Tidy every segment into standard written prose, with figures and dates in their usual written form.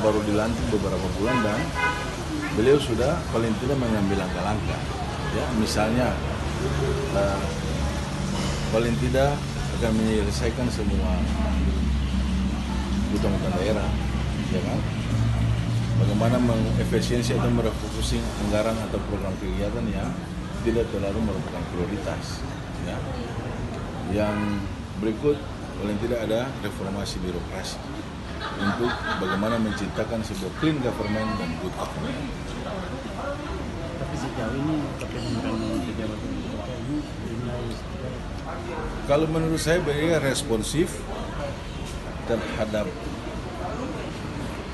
baru dilantik beberapa bulan dan beliau sudah paling tidak mengambil langkah-langkah. Ya, misalnya paling tidak akan menyelesaikan semua utang-utang daerah, ya kan? Bagaimana mengefisiensi atau merefocusing anggaran atau program kegiatan yang tidak terlalu merupakan prioritas. Ya. Yang berikut paling tidak ada reformasi birokrasi untuk bagaimana menciptakan sebuah clean government dan good government. Tapi sejauh ini kepemimpinan pejabat ini Kalau menurut saya beliau responsif terhadap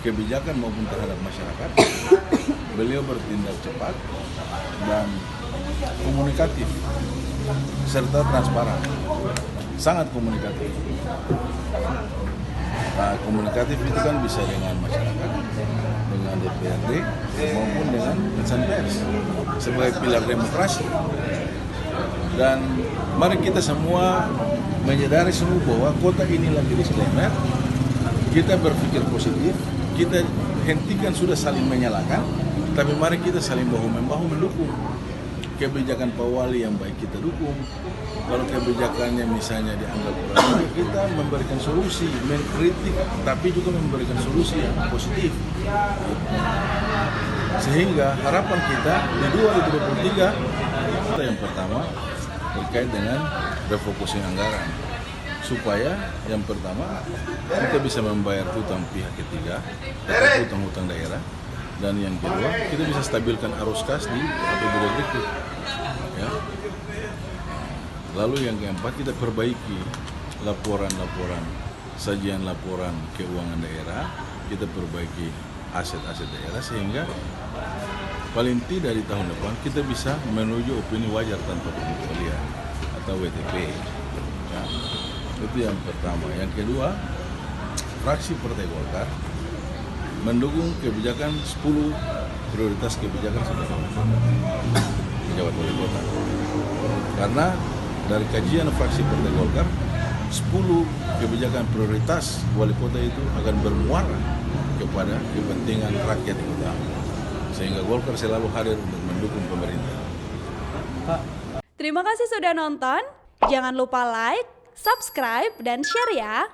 kebijakan maupun terhadap masyarakat. Beliau bertindak cepat dan komunikatif serta transparan, sangat komunikatif. Nah, komunikatif itu kan bisa dengan masyarakat, dengan DPRD maupun dengan insan pers sebagai pilar demokrasi. Dan mari kita semua menyadari semua bahwa kota ini lagi disclaimer. Kita berpikir positif, kita hentikan sudah saling menyalahkan, tapi mari kita saling bahu-membahu mendukung. Kebijakan Pak Wali yang baik kita dukung. Kalau kebijakannya misalnya dianggap kurang baik, kita memberikan solusi, mengkritik, tapi juga memberikan solusi yang positif. Sehingga harapan kita di 2023, yang pertama terkait dengan refocusing anggaran. Supaya yang pertama kita bisa membayar hutang pihak ketiga atau hutang-hutang daerah, dan yang kedua kita bisa stabilkan arus kas di APBD berikut. Ya. Lalu yang keempat kita perbaiki laporan-laporan, sajian laporan keuangan daerah, kita perbaiki aset-aset daerah sehingga paling tidak di tahun depan kita bisa menuju opini wajar tanpa pengecualian atau WTP. Ya. Itu yang pertama. Yang kedua, fraksi Partai Golkar mendukung kebijakan 10 prioritas kebijakan sebagai pejabat wali kota. Karena dari kajian fraksi Partai Golkar, 10 kebijakan prioritas wali kota itu akan bermuara kepada kepentingan rakyat yang utama. Sehingga Golkar selalu hadir untuk mendukung pemerintah. Terima kasih sudah nonton. Jangan lupa like, subscribe, dan share ya.